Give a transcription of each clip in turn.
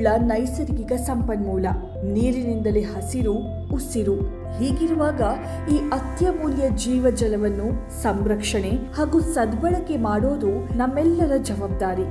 ನೀರುಳ್ಳ ನೈಸರ್ಗಿಕ ಸಂಪನ್ಮೂಲ. ನೀರಿನಿಂದಲೇ ಹಸಿರು, ಉಸಿರು. ಹೀಗಿರುವಾಗ ಈ ಅತ್ಯಮೂಲ್ಯ ಜೀವಜಲವನ್ನು ಸಂರಕ್ಷಣೆ ಹಾಗೂ ಸದ್ಬಳಕೆ ಮಾಡೋದು ನಮ್ಮೆಲ್ಲರ ಜವಾಬ್ದಾರಿ.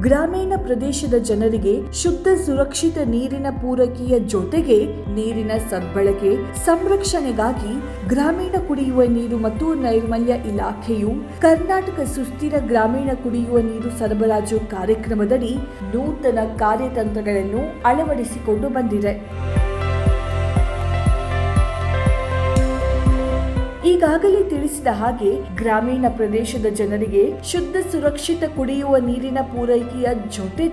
ಗ್ರಾಮೀಣ ಪ್ರದೇಶದ ಜನರಿಗೆ ಶುದ್ಧ ಸುರಕ್ಷಿತ ನೀರಿನ ಪೂರೈಕೆಯ ಜೊತೆಗೆ ನೀರಿನ ಸದ್ಬಳಕೆ ಸಂರಕ್ಷಣೆಗಾಗಿ ಗ್ರಾಮೀಣ ಕುಡಿಯುವ ನೀರು ಮತ್ತು ನೈರ್ಮಲ್ಯ ಇಲಾಖೆಯು ಕರ್ನಾಟಕ ಸುಸ್ಥಿರ ಗ್ರಾಮೀಣ ಕುಡಿಯುವ ನೀರು ಸರಬರಾಜು ಕಾರ್ಯಕ್ರಮದಡಿ ನೂತನ ಕಾರ್ಯತಂತ್ರಗಳನ್ನು ಅಳವಡಿಸಿಕೊಂಡು ಬಂದಿದೆ. ಈಗಾಗಲೇ ತಿಳಿಸಿದ ಹಾಗೆ ಗ್ರಾಮೀಣ ಪ್ರದೇಶದ ಜನರಿಗೆ ಶುದ್ಧ ಸುರಕ್ಷಿತ ಕುಡಿಯುವ ನೀರಿನ ಪೂರೈಕೆಯ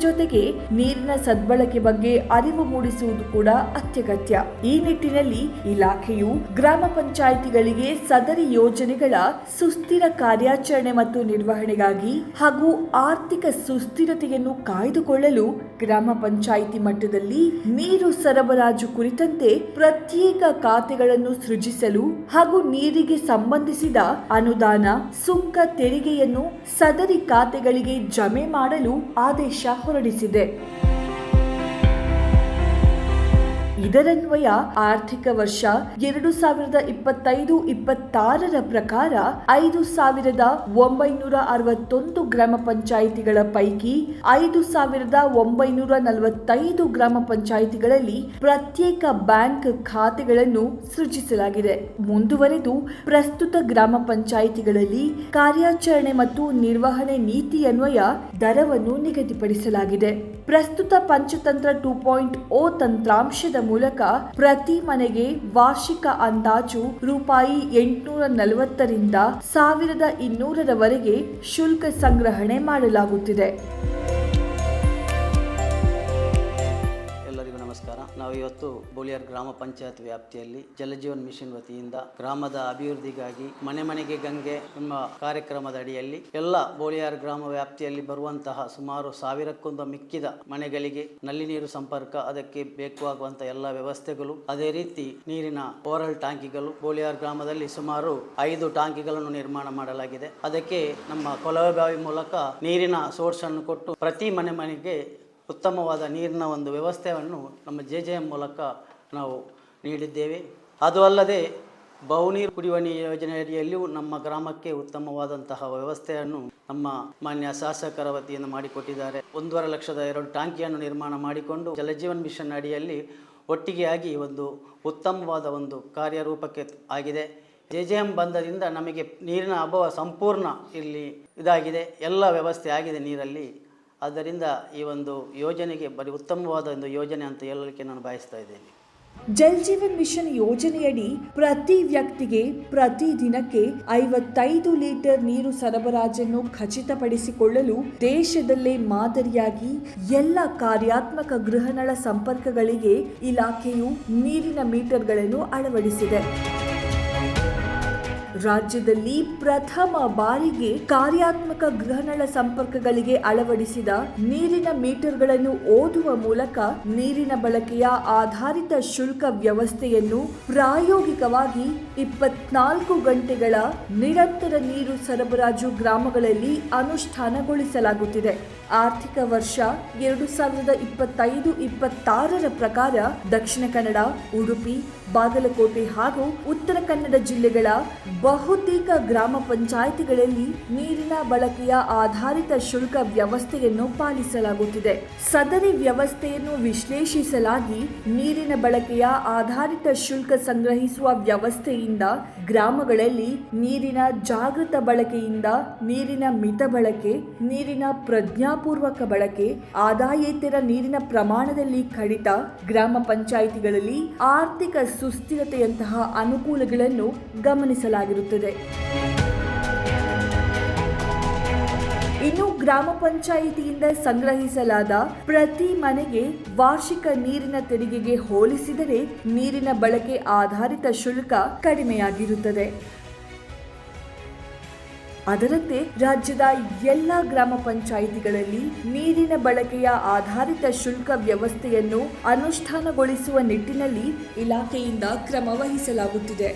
ಜೊತೆಗೆ ನೀರಿನ ಸದ್ಬಳಕೆ ಬಗ್ಗೆ ಅರಿವು ಮೂಡಿಸುವುದು ಕೂಡ ಅತ್ಯಗತ್ಯ. ಈ ನಿಟ್ಟಿನಲ್ಲಿ ಇಲಾಖೆಯು ಗ್ರಾಮ ಪಂಚಾಯಿತಿಗಳಿಗೆ ಸದರಿ ಯೋಜನೆಗಳ ಸುಸ್ಥಿರ ಕಾರ್ಯಾಚರಣೆ ಮತ್ತು ನಿರ್ವಹಣೆಗಾಗಿ ಹಾಗೂ ಆರ್ಥಿಕ ಸುಸ್ಥಿರತೆಯನ್ನು ಕಾಯ್ದುಕೊಳ್ಳಲು ಗ್ರಾಮ ಪಂಚಾಯಿತಿ ಮಟ್ಟದಲ್ಲಿ ನೀರು ಸರಬರಾಜು ಕುರಿತಂತೆ ಪ್ರತ್ಯೇಕ ಖಾತೆಗಳನ್ನು ಸೃಜಿಸಲು ಹಾಗೂ ನೀರಿಗೆ ಸಂಬಂಧಿಸಿದ ಅನುದಾನ, ಸುಂಕ, ತೆರಿಗೆಯನ್ನು ಸದರಿ ಖಾತೆಗಳಿಗೆ ಜಮೆ ಮಾಡಲು ಆದೇಶ ಹೊರಡಿಸಿದೆ. ಇದರನ್ವಯ ಆರ್ಥಿಕ ವರ್ಷ 2025-26ರ ಪ್ರಕಾರ 5,961 ಗ್ರಾಮ ಪಂಚಾಯಿತಿಗಳ ಪೈಕಿ 5,945 ಗ್ರಾಮ ಪಂಚಾಯಿತಿಗಳಲ್ಲಿ ಪ್ರತ್ಯೇಕ ಬ್ಯಾಂಕ್ ಖಾತೆಗಳನ್ನು ಸೃಜಿಸಲಾಗಿದೆ. ಮುಂದುವರೆದು ಪ್ರಸ್ತುತ ಗ್ರಾಮ ಪಂಚಾಯಿತಿಗಳಲ್ಲಿ ಕಾರ್ಯಾಚರಣೆ ಮತ್ತು ನಿರ್ವಹಣೆ ನೀತಿಯನ್ವಯ ದರವನ್ನು ನಿಗದಿಪಡಿಸಲಾಗಿದೆ. ಪ್ರಸ್ತುತ ಪಂಚತಂತ್ರ 2.0 ತಂತ್ರಾಂಶದ ಮೂಲಕ ಪ್ರತಿ ಮನೆಗೆ ವಾರ್ಷಿಕ ಅಂದಾಜು ₹840ರಿಂದ 1,200ರವರೆಗೆ ಶುಲ್ಕ ಸಂಗ್ರಹಣೆ ಮಾಡಲಾಗುತ್ತಿದೆ. ನಮಸ್ಕಾರ. ನಾವು ಇವತ್ತು ಬೋಳಿಯಾರ್ ಗ್ರಾಮ ಪಂಚಾಯತ್ ವ್ಯಾಪ್ತಿಯಲ್ಲಿ ಜಲಜೀವನ್ ಮಿಷನ್ ವತಿಯಿಂದ ಗ್ರಾಮದ ಅಭಿವೃದ್ಧಿಗಾಗಿ ಮನೆ ಮನೆಗೆ ಗಂಗೆ ಎಂಬ ಕಾರ್ಯಕ್ರಮದ ಅಡಿಯಲ್ಲಿ ಎಲ್ಲ ಬೋಳಿಯಾರ್ ಗ್ರಾಮ ವ್ಯಾಪ್ತಿಯಲ್ಲಿ ಬರುವಂತಹ ಸುಮಾರು 1,000ಕ್ಕೊಂದು ಮಿಕ್ಕಿದ ಮನೆಗಳಿಗೆ ನಲ್ಲಿ ನೀರು ಸಂಪರ್ಕ, ಅದಕ್ಕೆ ಬೇಕಾಗುವಂತಹ ಎಲ್ಲ ವ್ಯವಸ್ಥೆಗಳು, ಅದೇ ರೀತಿ ನೀರಿನ ಓರಲ್ ಟ್ಯಾಂಕಿಗಳು ಬೋಳಿಯಾರ್ ಗ್ರಾಮದಲ್ಲಿ ಸುಮಾರು 5 ಟ್ಯಾಂಕಿಗಳನ್ನು ನಿರ್ಮಾಣ ಮಾಡಲಾಗಿದೆ. ಅದಕ್ಕೆ ನಮ್ಮ ಕೊಳವೆ ಬಾವಿ ಮೂಲಕ ನೀರಿನ ಸೋರ್ಸ್ ಅನ್ನು ಕೊಟ್ಟು ಪ್ರತಿ ಮನೆಗೆ ಉತ್ತಮವಾದ ನೀರಿನ ಒಂದು ವ್ಯವಸ್ಥೆಯನ್ನು ನಮ್ಮ JJM ಮೂಲಕ ನಾವು ನೀಡಿದ್ದೇವೆ. ಅದು ಅಲ್ಲದೆ ಬಹುನೀರು ಕುಡಿಯುವ ನೀರು ಯೋಜನೆಯಡಿಯಲ್ಲಿಯೂ ನಮ್ಮ ಗ್ರಾಮಕ್ಕೆ ಉತ್ತಮವಾದಂತಹ ವ್ಯವಸ್ಥೆಯನ್ನು ನಮ್ಮ ಮಾನ್ಯ ಶಾಸಕರ ವತಿಯಿಂದ ಮಾಡಿಕೊಟ್ಟಿದ್ದಾರೆ. 1.5 ಲಕ್ಷದ 2 ಟ್ಯಾಂಕಿಯನ್ನು ನಿರ್ಮಾಣ ಮಾಡಿಕೊಂಡು ಜಲಜೀವನ್ ಮಿಷನ್ ಅಡಿಯಲ್ಲಿ ಒಟ್ಟಿಗೆ ಆಗಿ ಒಂದು ಉತ್ತಮವಾದ ಒಂದು ಕಾರ್ಯರೂಪಕ್ಕೆ ಆಗಿದೆ. JJM ಬಂದದಿಂದ ನಮಗೆ ನೀರಿನ ಅಭಾವ ಸಂಪೂರ್ಣ ಇಲ್ಲಿ ಇದಾಗಿದೆ, ಎಲ್ಲ ವ್ಯವಸ್ಥೆ ಆಗಿದೆ ನೀರಲ್ಲಿ. ಆದ್ದರಿಂದ ಈ ಒಂದು ಯೋಜನೆಗೆ ಬರೀ ಉತ್ತಮವಾದ ಒಂದು ಯೋಜನೆ ಅಂತ ಹೇಳಲಿಕ್ಕೆ ನಾನು ಬಯಸ್ತಾ ಇದ್ದೇನೆ. ಜಲ್ ಜೀವನ್ ಮಿಷನ್ ಯೋಜನೆಯಡಿ ಪ್ರತಿ ವ್ಯಕ್ತಿಗೆ ಪ್ರತಿ ದಿನಕ್ಕೆ 55 ಲೀಟರ್ ನೀರು ಸರಬರಾಜನ್ನು ಖಚಿತಪಡಿಸಿಕೊಳ್ಳಲು ದೇಶದಲ್ಲೇ ಮಾದರಿಯಾಗಿ ಎಲ್ಲ ಕಾರ್ಯಾತ್ಮಕ ಗೃಹನಳ ಸಂಪರ್ಕಗಳಿಗೆ ಇಲಾಖೆಯು ನೀರಿನ ಮೀಟರ್ಗಳನ್ನು ಅಳವಡಿಸಿದೆ. ರಾಜ್ಯದಲ್ಲಿ ಪ್ರಥಮ ಬಾರಿಗೆ ಕಾರ್ಯಾತ್ಮಕ ಗೃಹನಳ ಸಂಪರ್ಕಗಳಿಗೆ ಅಳವಡಿಸಿದ ನೀರಿನ ಮೀಟರ್ಗಳನ್ನು ಓದುವ ಮೂಲಕ ನೀರಿನ ಬಳಕೆಯ ಆಧಾರಿತ ಶುಲ್ಕ ವ್ಯವಸ್ಥೆಯನ್ನು ಪ್ರಾಯೋಗಿಕವಾಗಿ 24 ಗಂಟೆಗಳ ನಿರಂತರ ನೀರು ಸರಬರಾಜು ಗ್ರಾಮಗಳಲ್ಲಿ ಅನುಷ್ಠಾನಗೊಳಿಸಲಾಗುತ್ತಿದೆ. ಆರ್ಥಿಕ ವರ್ಷ 2025-26ರ ಪ್ರಕಾರ ದಕ್ಷಿಣ ಕನ್ನಡ, ಉಡುಪಿ, ಬಾಗಲಕೋಟೆ ಹಾಗೂ ಉತ್ತರ ಕನ್ನಡ ಜಿಲ್ಲೆಗಳ ಬಹುತೇಕ ಗ್ರಾಮ ಪಂಚಾಯಿತಿಗಳಲ್ಲಿ ನೀರಿನ ಬಳಕೆಯ ಆಧಾರಿತ ಶುಲ್ಕ ವ್ಯವಸ್ಥೆಯನ್ನು ಪಾಲಿಸಲಾಗುತ್ತಿದೆ. ಸದರಿ ವ್ಯವಸ್ಥೆಯನ್ನು ವಿಶ್ಲೇಷಿಸಲಾಗಿ ನೀರಿನ ಬಳಕೆಯ ಆಧಾರಿತ ಶುಲ್ಕ ಸಂಗ್ರಹಿಸುವ ವ್ಯವಸ್ಥೆಯಿಂದ ಗ್ರಾಮಗಳಲ್ಲಿ ನೀರಿನ ಜಾಗೃತ ಬಳಕೆಯಿಂದ ನೀರಿನ ಮಿತ ಬಳಕೆ, ನೀರಿನ ಪ್ರಜ್ಞಾಪೂರ್ವಕ ಬಳಕೆ, ಆದಾಯೇತರ ನೀರಿನ ಪ್ರಮಾಣದಲ್ಲಿ ಕಡಿತ, ಗ್ರಾಮ ಪಂಚಾಯಿತಿಗಳಲ್ಲಿ ಆರ್ಥಿಕ ಸುಸ್ಥಿರತೆಯಂತಹ ಅನುಕೂಲಗಳನ್ನು ಗಮನಿಸಲಾಗಿರುತ್ತದೆ. ಇನ್ನು ಗ್ರಾಮ ಪಂಚಾಯಿತಿಯಿಂದ ಸಂಗ್ರಹಿಸಲಾದ ಪ್ರತಿ ಮನೆಗೆ ವಾರ್ಷಿಕ ನೀರಿನ ತೆರಿಗೆಗೆ ಹೋಲಿಸಿದರೆ ನೀರಿನ ಬಳಕೆ ಆಧಾರಿತ ಶುಲ್ಕ ಕಡಿಮೆಯಾಗಿರುತ್ತದೆ. ಅದರಂತೆ ರಾಜ್ಯದ ಎಲ್ಲ ಗ್ರಾಮ ಪಂಚಾಯಿತಿಗಳಲ್ಲಿ ನೀರಿನ ಬಳಕೆಯ ಆಧಾರಿತ ಶುಲ್ಕ ವ್ಯವಸ್ಥೆಯನ್ನು ಅನುಷ್ಠಾನಗೊಳಿಸುವ ನಿಟ್ಟಿನಲ್ಲಿ ಇಲಾಖೆಯಿಂದ ಕ್ರಮ ವಹಿಸಲಾಗುತ್ತಿದೆ.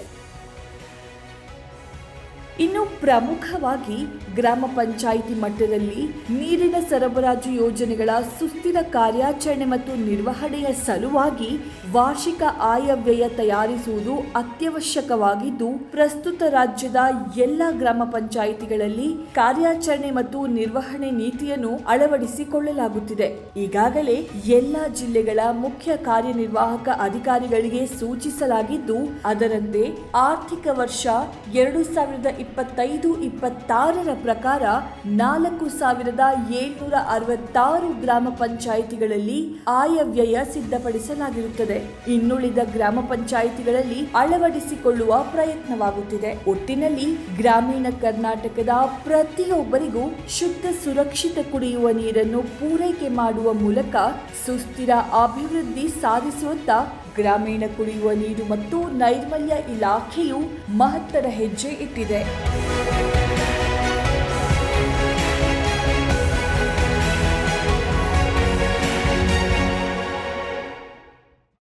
ಇನ್ನು ಪ್ರಮುಖವಾಗಿ ಗ್ರಾಮ ಪಂಚಾಯಿತಿ ಮಟ್ಟದಲ್ಲಿ ನೀರಿನ ಸರಬರಾಜು ಯೋಜನೆಗಳ ಸುಸ್ಥಿರ ಕಾರ್ಯಾಚರಣೆ ಮತ್ತು ನಿರ್ವಹಣೆಯ ಸಲುವಾಗಿ ವಾರ್ಷಿಕ ಆಯವ್ಯಯ ತಯಾರಿಸುವುದು ಅತ್ಯವಶ್ಯಕವಾಗಿದ್ದು, ಪ್ರಸ್ತುತ ರಾಜ್ಯದ ಎಲ್ಲ ಗ್ರಾಮ ಪಂಚಾಯಿತಿಗಳಲ್ಲಿ ಕಾರ್ಯಾಚರಣೆ ಮತ್ತು ನಿರ್ವಹಣೆ ನೀತಿಯನ್ನು ಅಳವಡಿಸಿಕೊಳ್ಳಲಾಗುತ್ತಿದೆ. ಈಗಾಗಲೇ ಎಲ್ಲ ಜಿಲ್ಲೆಗಳ ಮುಖ್ಯ ಕಾರ್ಯನಿರ್ವಾಹಕ ಅಧಿಕಾರಿಗಳಿಗೆ ಸೂಚಿಸಲಾಗಿದ್ದು, ಅದರಂತೆ ಆರ್ಥಿಕ ವರ್ಷ 2025-26ರ ಪ್ರಕಾರ 4766 ಗ್ರಾಮ ಪಂಚಾಯಿತಿಗಳಲ್ಲಿ ಆಯವ್ಯಯ ಸಿದ್ಧಪಡಿಸಲಾಗಿರುತ್ತದೆ. ಇನ್ನುಳಿದ ಗ್ರಾಮ ಪಂಚಾಯಿತಿಗಳಲ್ಲಿ ಅಳವಡಿಸಿಕೊಳ್ಳುವ ಪ್ರಯತ್ನವಾಗುತ್ತಿದೆ. ಒಟ್ಟಿನಲ್ಲಿ ಗ್ರಾಮೀಣ ಕರ್ನಾಟಕದ ಪ್ರತಿಯೊಬ್ಬರಿಗೂ ಶುದ್ಧ ಸುರಕ್ಷಿತ ಕುಡಿಯುವ ನೀರನ್ನು ಪೂರೈಕೆ ಮಾಡುವ ಮೂಲಕ ಸುಸ್ಥಿರ ಅಭಿವೃದ್ಧಿ ಸಾಧಿಸುವತ್ತ ಗ್ರಾಮೀಣ ಕುಡಿಯುವ ನೀರು ಮತ್ತು ನೈರ್ಮಲ್ಯ ಇಲಾಖೆಯು ಮಹತ್ತರ ಹೆಜ್ಜೆ ಇಟ್ಟಿದೆ.